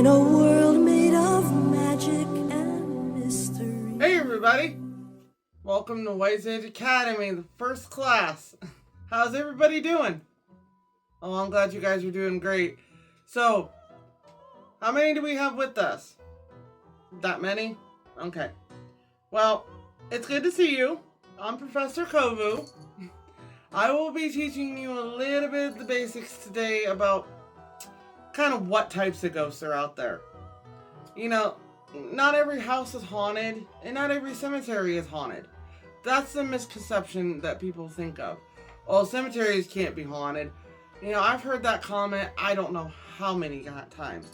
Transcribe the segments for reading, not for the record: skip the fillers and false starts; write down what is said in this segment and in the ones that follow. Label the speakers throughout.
Speaker 1: in a world made of magic and mystery.
Speaker 2: Hey everybody! Welcome to Wise Age Academy, the first class. How's everybody doing? Oh, I'm glad you guys are doing great. So, how many do we have with us? That many? Okay. Well, it's good to see you. I'm Professor Kovu. I will be teaching you a little bit of the basics today about kind of what types of ghosts are out there. You know, not every house is haunted, and not every cemetery is haunted. That's the misconception that people think of. Well, cemeteries can't be haunted. You know, I've heard that comment I don't know how many times.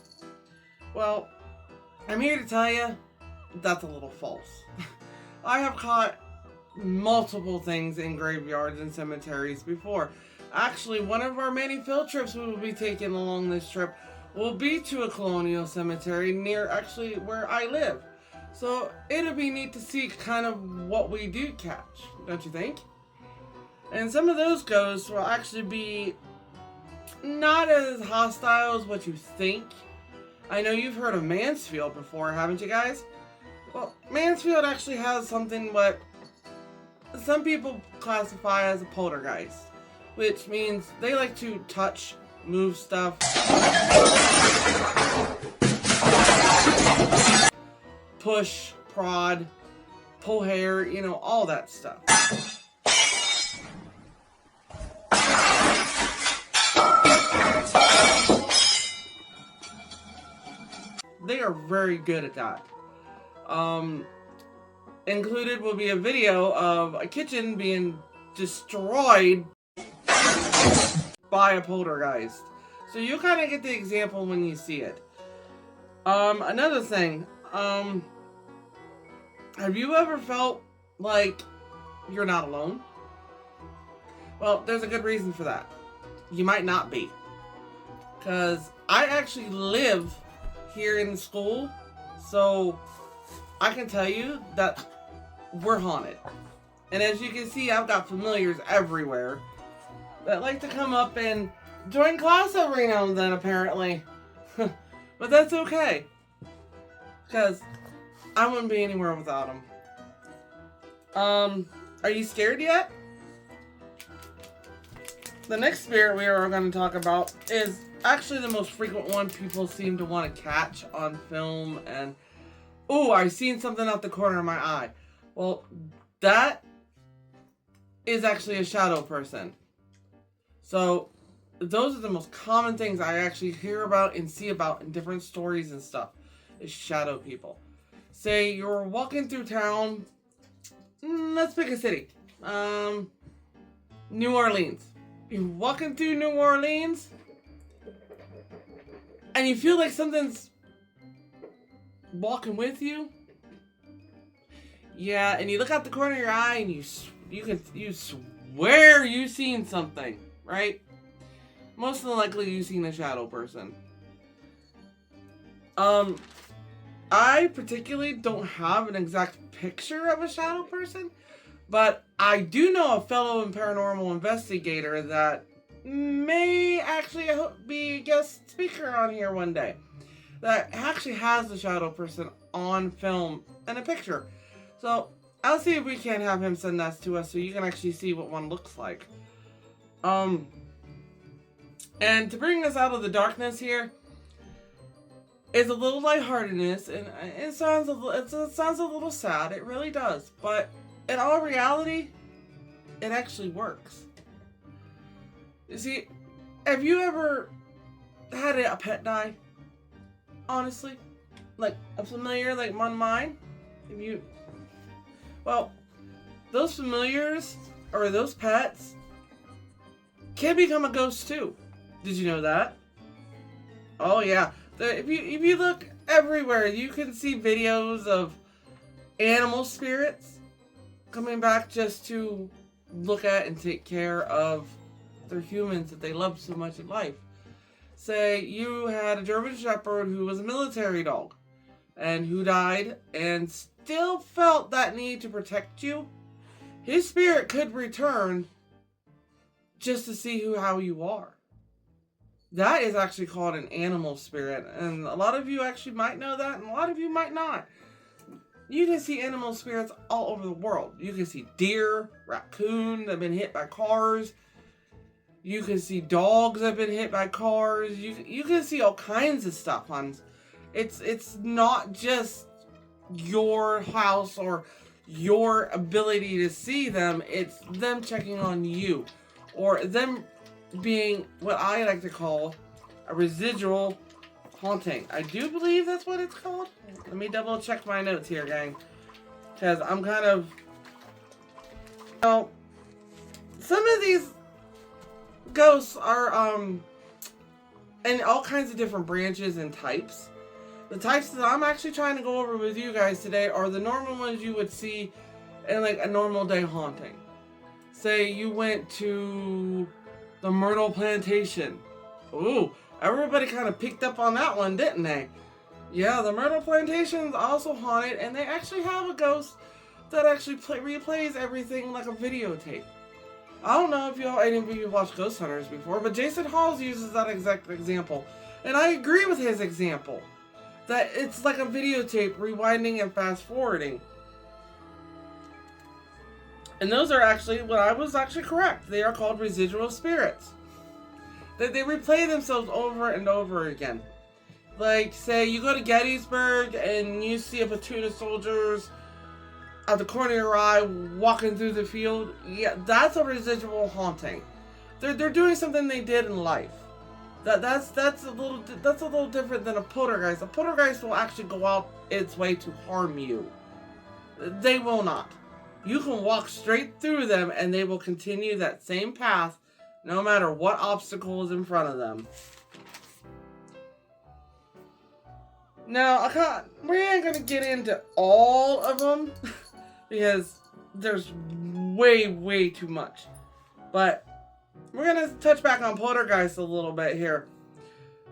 Speaker 2: Well, I'm here to tell you that's a little false. I have caught multiple things in graveyards and cemeteries before. Actually, one of our many field trips we will be taking along this trip will be to a colonial cemetery near actually where I live. So it'll be neat to see kind of what we do catch, don't you think? And some of those ghosts will actually be not as hostile as what you think. I know you've heard of Mansfield before, haven't you guys? Well, Mansfield actually has something what some people classify as a poltergeist, which means they like to touch, move stuff, push, prod, pull hair, you know, all that stuff. They are very good at that. Included will be a video of a kitchen being destroyed by a poltergeist. So you kind of get the example when you see it. Another thing, have you ever felt like you're not alone? Well, there's a good reason for that. You might not be. Because I actually live here in school, so I can tell you that we're haunted. And as you can see, I've got familiars everywhere that like to come up and join class every now and then, apparently. But that's okay, because I wouldn't be anywhere without them. Are you scared yet? The next spirit we are going to talk about is actually the most frequent one people seem to want to catch on film. And oh, I seen something out the corner of my eye. Well, that is actually a shadow person. So those are the most common things I actually hear about and see about in different stories and stuff, is shadow people. Say you're walking through town, let's pick a city, New Orleans. You're walking through New Orleans and you feel like something's walking with you. Yeah, and you look out the corner of your eye and you swear you've seen something, right? Most likely you've seen a shadow person. I particularly don't have an exact picture of a shadow person, but I do know a fellow paranormal investigator that may actually be a guest speaker on here one day that actually has a shadow person on film and a picture. So I'll see if we can have him send that to us so you can actually see what one looks like. And to bring us out of the darkness here is a little lightheartedness, and it sounds a little sad. It really does, but in all reality, it actually works. You see, have you ever had a pet die? Honestly, like a familiar, like one of mine. Well, those familiars or those pets can become a ghost too. Did you know that? Oh yeah. If you look everywhere, you can see videos of animal spirits coming back just to look at and take care of their humans that they love so much in life. Say you had a German Shepherd who was a military dog and who died and still felt that need to protect you. His spirit could return just to see how you are. that is actually called an animal spirit. And a lot of you actually might know that, and a lot of you might not. You can see animal spirits all over the world. You can see deer, raccoon that have been hit by cars. You can see dogs that have been hit by cars. You can see all kinds of stuff, Hans. It's not just your house or your ability to see them. It's them checking on you, or them being what I like to call a residual haunting. I do believe that's what it's called. Let me double check my notes here, gang, because I'm kind of, some of these ghosts are in all kinds of different branches and types. The types that I'm actually trying to go over with you guys today are the normal ones you would see in like a normal day haunting. Say you went to the Myrtle Plantation. Ooh, everybody kind of picked up on that one, didn't they? Yeah, the Myrtle Plantation is also haunted, and they actually have a ghost that actually replays everything like a videotape. I don't know if any of you watched Ghost Hunters before, but Jason Hawes uses that exact example. And I agree with his example. That it's like a videotape, rewinding and fast forwarding. And those are actually, what I was actually correct. They are called residual spirits. That they replay themselves over and over again. Like, say you go to Gettysburg and you see a platoon of soldiers at the corner of your eye walking through the field. Yeah, that's a residual haunting. They're doing something they did in life. That's a little different than a poltergeist. A poltergeist will actually go out its way to harm you. They will not. You can walk straight through them and they will continue that same path no matter what obstacle is in front of them. Now, we ain't gonna get into all of them because there's way too much. But we're gonna touch back on poltergeist a little bit here.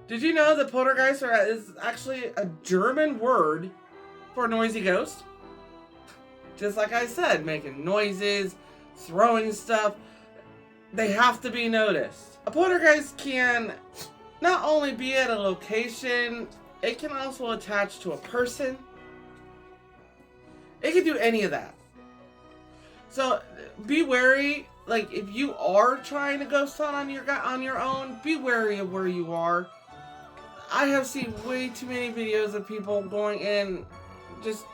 Speaker 2: Did you know that poltergeist is actually a German word for noisy ghost? Just like I said, making noises, throwing stuff. They have to be noticed. A poltergeist can not only be at a location, it can also attach to a person. It can do any of that. So be wary. Like, if you are trying to ghost hunt on your own, be wary of where you are. I have seen way too many videos of people going in just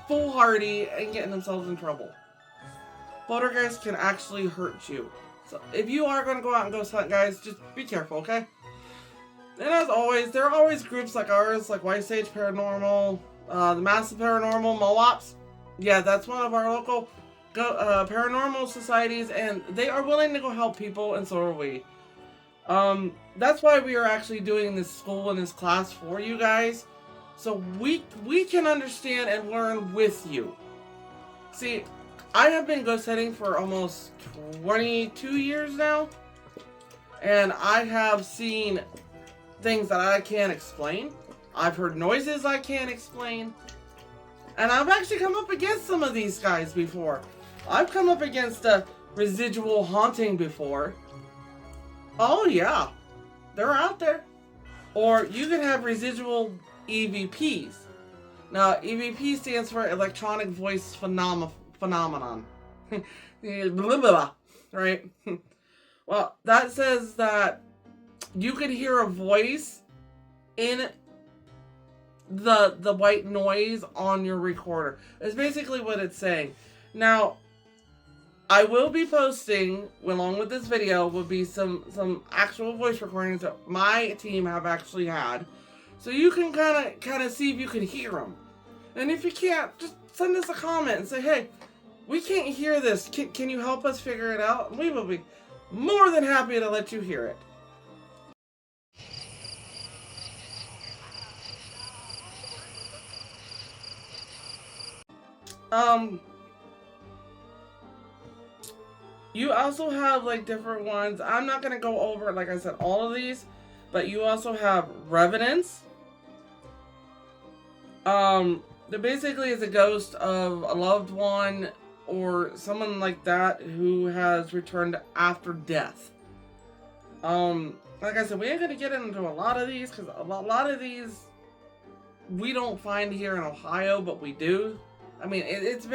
Speaker 2: foolhardy and getting themselves in trouble. Poltergeist can actually hurt you. So if you are going to go out and ghost hunt, guys, just be careful, okay? And as always, there are always groups like ours, like White Sage Paranormal, the Massive Paranormal, MOAPs. Yeah, that's one of our local paranormal societies, and they are willing to go help people, and so are we. That's why we are actually doing this school and this class for you guys, so we can understand and learn with you. See, I have been ghost hunting for almost 22 years now, and I have seen things that I can't explain. I've heard noises I can't explain, and I've actually come up against some of these guys before. I've come up against a residual haunting before. Oh yeah, they're out there. Or you can have residual EVPs. Now, EVP stands for electronic voice phenomenon. Blah, blah, blah, right? Well, that says that you could hear a voice in the white noise on your recorder. It's basically what it's saying. Now, I will be posting, along with this video, will be some actual voice recordings that my team have actually had. So you can kind of see if you can hear them. And if you can't, just send us a comment and say, hey, we can't hear this. Can you help us figure it out? We will be more than happy to let you hear it. You also have like different ones. I'm not going to go over, like I said, all of these, but you also have revenants. There basically is a ghost of a loved one or someone like that who has returned after death. Like I said, we ain't gonna get into a lot of these because a lot of these we don't find here in Ohio, but we do. I mean, it's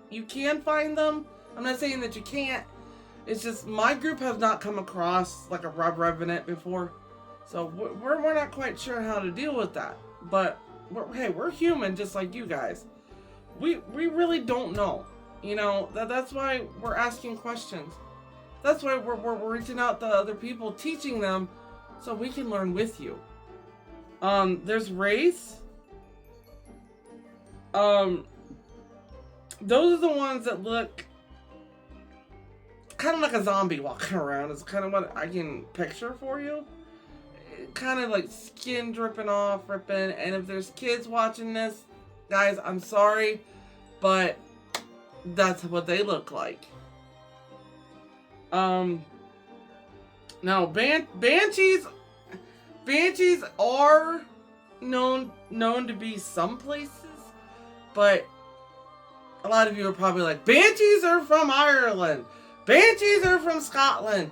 Speaker 2: you can find them. I'm not saying that you can't. It's just my group has not come across like a revenant before, so we're not quite sure how to deal with that. But we're human just like you guys. We really don't know. You know, that's why we're asking questions. That's why we're reaching out to other people, teaching them, so we can learn with you. There's Wraiths. Those are the ones that look kind of like a zombie walking around. Is kind of what I can picture for you. Kind of like skin dripping off, ripping. And if there's kids watching this, guys, I'm sorry, but that's what they look like. Now banshees are known to be some places, but a lot of you are probably like, banshees are from Ireland, banshees are from Scotland.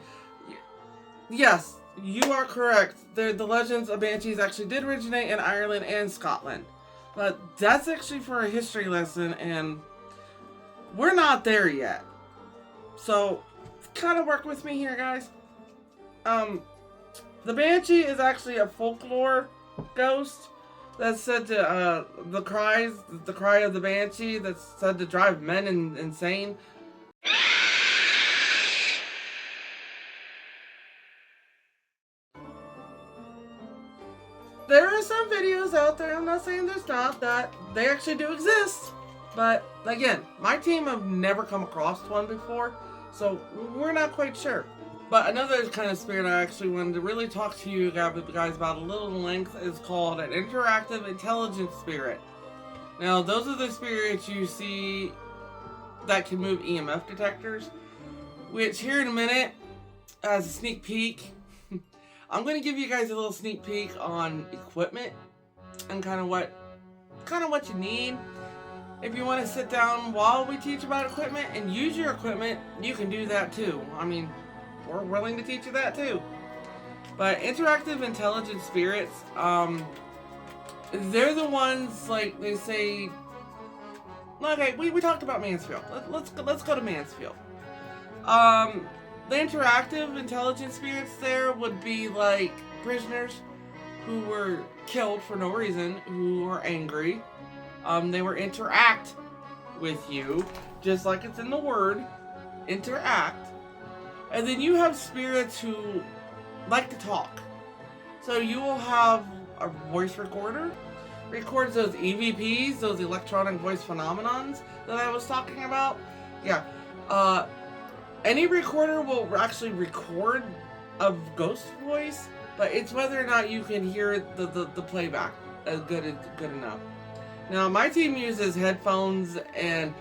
Speaker 2: Yes, you are correct. The legends of banshees actually did originate in Ireland and Scotland, but that's actually for a history lesson, and we're not there yet. So kind of work with me here, guys. The banshee is actually a folklore ghost that's said to the cry of the banshee that's said to drive men insane. There are some videos out there, I'm not saying there's not, that they actually do exist. But again, my team have never come across one before, so we're not quite sure. But another kind of spirit I actually wanted to really talk to you guys about a little length is called an interactive intelligence spirit. Now, those are the spirits you see that can move EMF detectors, which here in a minute, as a sneak peek, I'm going to give you guys a little sneak peek on equipment and kind of what you need. If you want to sit down while we teach about equipment and use your equipment, you can do that too. I mean, we're willing to teach you that too. But interactive intelligent spirits, they're the ones, like they say. Okay, we talked about Mansfield. Let's go to Mansfield. The interactive intelligent spirits there would be like prisoners who were killed for no reason, who are angry. They will interact with you, just like it's in the word, interact. And then you have spirits who like to talk. So you will have a voice recorder, records those EVPs, those electronic voice phenomenons that I was talking about. Yeah. Any recorder will actually record a ghost voice, but it's whether or not you can hear the playback good enough. Now, my team uses headphones and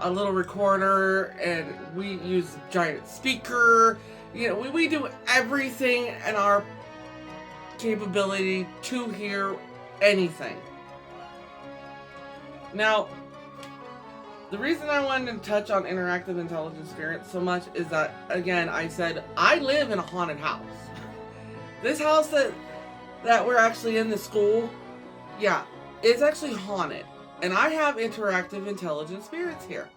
Speaker 2: a little recorder, and we use a giant speaker. You know, we do everything in our capability to hear anything. Now, the reason I wanted to touch on interactive intelligent spirits so much is that, again, I said I live in a haunted house. This house that we're actually in, the school, yeah, it's actually haunted. And I have interactive intelligent spirits here.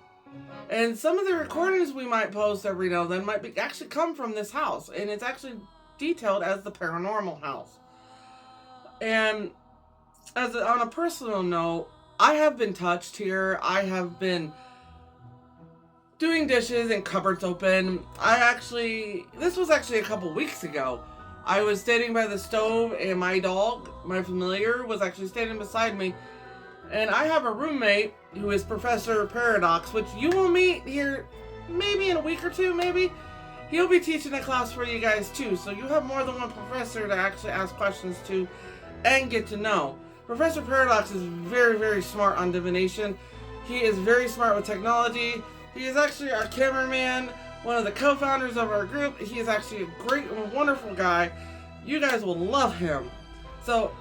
Speaker 2: And some of the recordings we might post every now and then might actually come from this house. And it's actually detailed as the paranormal house. And on a personal note, I have been touched here. I have been doing dishes and cupboards open. This was actually a couple weeks ago. I was standing by the stove and my dog, my familiar, was actually standing beside me. And I have a roommate who is Professor Paradox, which you will meet here maybe in a week or two, maybe. He'll be teaching a class for you guys too, so you have more than one professor to actually ask questions to and get to know. Professor Paradox is very, very smart on divination. He is very smart with technology. He is actually our cameraman, one of the co-founders of our group. He is actually a great and wonderful guy. You guys will love him. So,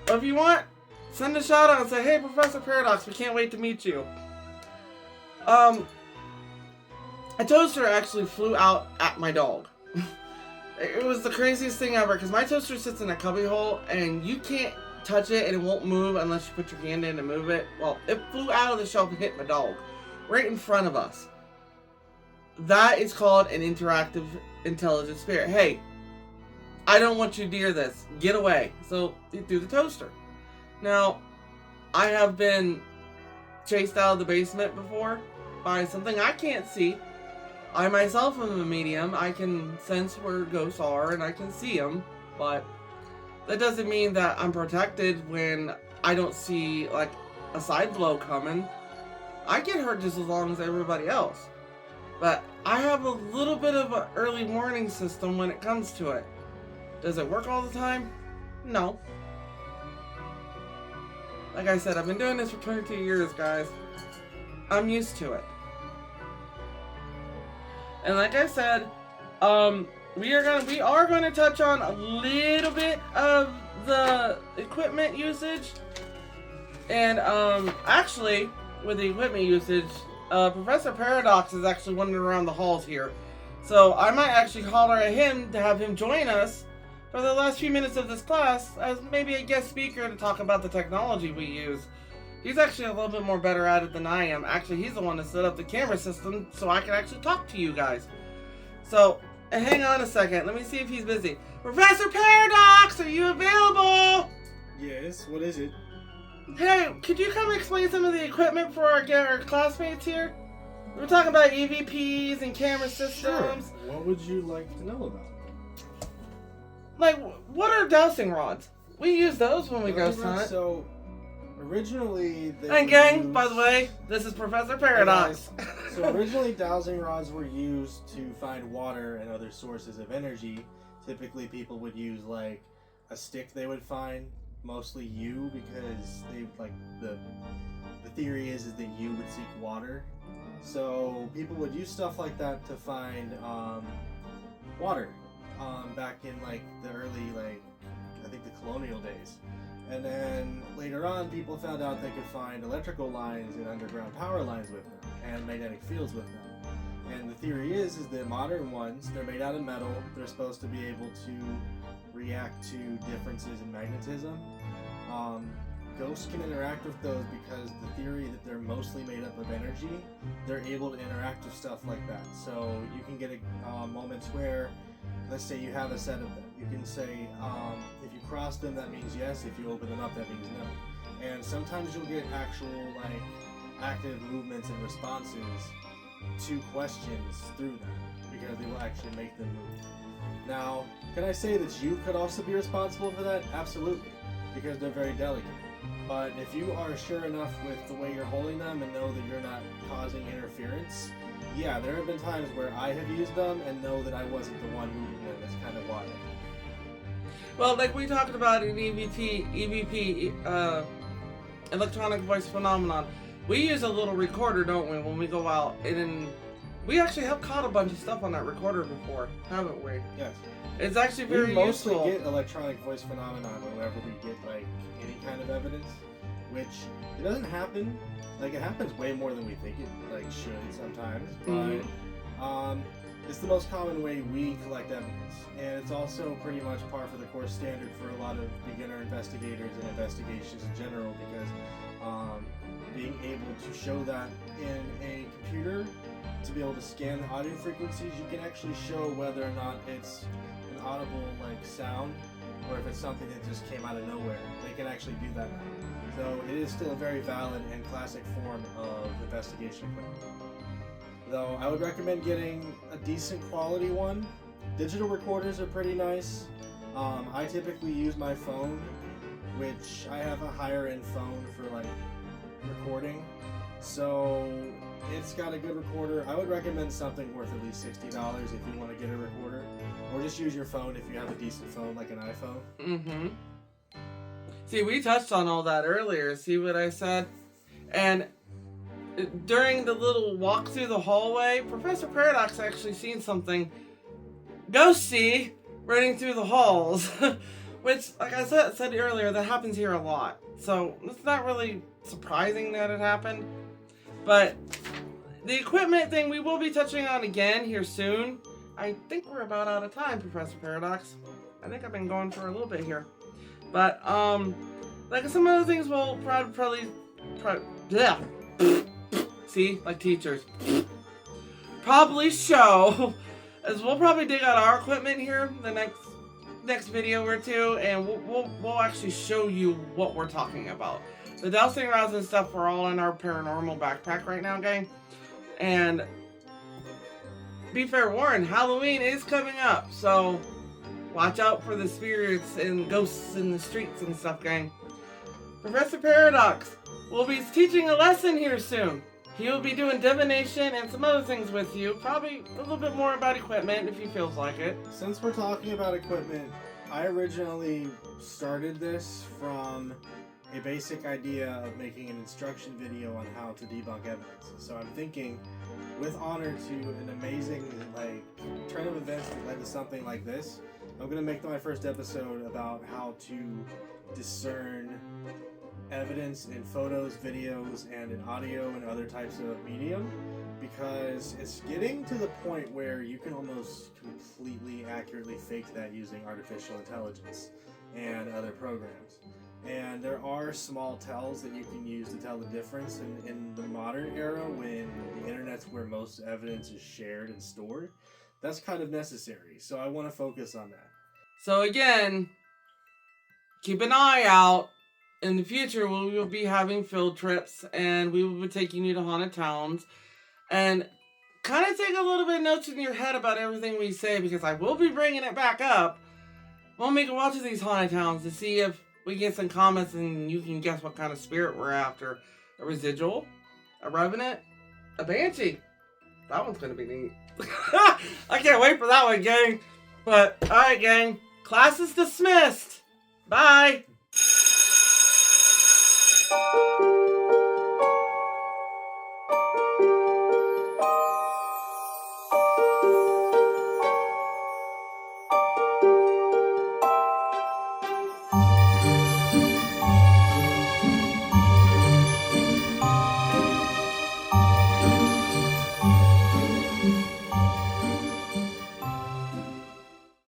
Speaker 2: if you want, send a shout out and say, hey, Professor Paradox, we can't wait to meet you. A toaster actually flew out at my dog. It was the craziest thing ever because my toaster sits in a cubby hole and you can't touch it and it won't move unless you put your hand in to move it. Well, it flew out of the shelf and hit my dog right in front of us. That is called an interactive intelligent spirit. Hey, I don't want you near this. Get away. So it threw the toaster. Now, I have been chased out of the basement before by something I can't see. I myself am a medium. I can sense where ghosts are and I can see them, but that doesn't mean that I'm protected when I don't see like a side blow coming. I get hurt just as long as everybody else. But I have a little bit of an early warning system when it comes to it. Does it work all the time? No. Like I said, I've been doing this for 22 years, guys. I'm used to it. And like I said, we are going to touch on a little bit of the equipment usage. And actually, with the equipment usage, Professor Paradox is actually wandering around the halls here. So I might actually holler at him to have him join us for the last few minutes of this class as maybe a guest speaker to talk about the technology we use. He's actually a little bit more better at it than I am. Actually, he's the one that set up the camera system so I can actually talk to you guys. So, hang on a second. Let me see if he's busy. Professor Paradox, are you available?
Speaker 3: Yes, what is it?
Speaker 2: Hey, could you come explain some of the equipment for our classmates here? We're talking about EVPs and camera systems.
Speaker 3: Sure. What would you like to know about?
Speaker 2: Like, what are dowsing rods? We use those when we ghost hunt.
Speaker 3: So, originally...
Speaker 2: And gang, by the way, this is Professor Paradox.
Speaker 3: So originally dowsing rods were used to find water and other sources of energy. Typically people would use like a stick they would find, mostly yew, because they like the theory is that yew would seek water. So people would use stuff like that to find water back in like the early I think the colonial days. And then later on, people found out they could find electrical lines and underground power lines with them, and magnetic fields with them. And the theory is that modern ones, they're made out of metal, they're supposed to be able to react to differences in magnetism. Ghosts can interact with those because the theory that they're mostly made up of energy, they're able to interact with stuff like that. So you can get moments where, let's say you have a set of them. You can say, if you cross them, that means yes. If you open them up, that means no. And sometimes you'll get actual, active movements and responses to questions through them, because they will actually make them move. Now, can I say that you could also be responsible for that? Absolutely, because they're very delicate. But if you are sure enough with the way you're holding them and know that you're not causing interference, yeah, there have been times where I have used them and know that I wasn't the one moving them. That's kind of why.
Speaker 2: Well, like we talked about in EVP, electronic voice phenomenon, we use a little recorder, don't we, when we go out? And we actually have caught a bunch of stuff on that recorder before, haven't we?
Speaker 3: Yes.
Speaker 2: It's actually very useful.
Speaker 3: We mostly get electronic voice phenomenon whenever we get any kind of evidence, which it doesn't happen. It happens way more than we think it should sometimes, but it's the most common way we collect evidence, and it's also pretty much par for the course standard for a lot of beginner investigators and investigations in general, because being able to show that in a computer, to be able to scan the audio frequencies, you can actually show whether or not it's an audible sound, or if it's something that just came out of nowhere. They can actually do that now. So it is still a very valid and classic form of investigation equipment. Though I would recommend getting a decent quality one. Digital recorders are pretty nice. I typically use my phone, which I have a higher end phone for recording. So it's got a good recorder. I would recommend something worth at least $60 if you want to get a recorder. Or just use your phone if you have a decent phone like an iPhone.
Speaker 2: Mm-hmm. See, we touched on all that earlier. See what I said? And during the little walk through the hallway, Professor Paradox actually seen something ghosty running through the halls. Which, like I said earlier, that happens here a lot. So it's not really surprising that it happened. But the equipment thing we will be touching on again here soon. I think we're about out of time, Professor Paradox. I think I've been going for a little bit here. But, like some of the things we'll probably yeah. See? Like teachers. Probably show is we'll probably dig out our equipment here the next video or two, and we'll actually show you what we're talking about. The dowsing rods and stuff are all in our paranormal backpack right now, gang. And be fair warned, Halloween is coming up, so watch out for the spirits and ghosts in the streets and stuff, gang. Professor Paradox will be teaching a lesson here soon. He will be doing divination and some other things with you. Probably a little bit more about equipment if he feels like it.
Speaker 3: Since we're talking about equipment, I originally started this from a basic idea of making an instruction video on how to debunk evidence. So I'm thinking, with honor to an amazing turn of events that led to something like this, I'm going to make my first episode about how to discern evidence in photos, videos, and in audio and other types of medium, because it's getting to the point where you can almost completely accurately fake that using artificial intelligence and other programs. And there are small tells that you can use to tell the difference in the modern era, when the internet's where most evidence is shared and stored. That's kind of necessary, so I want to focus on that.
Speaker 2: So again, keep an eye out. In the future, we will be having field trips, and we will be taking you to haunted towns. And kind of take a little bit of notes in your head about everything we say, because I will be bringing it back up. We'll make a watch of these haunted towns to see if we get some comments and you can guess what kind of spirit we're after. A residual, a revenant, a banshee. That one's going to be neat. I can't wait for that one, gang. But, alright, gang. Class is dismissed. Bye.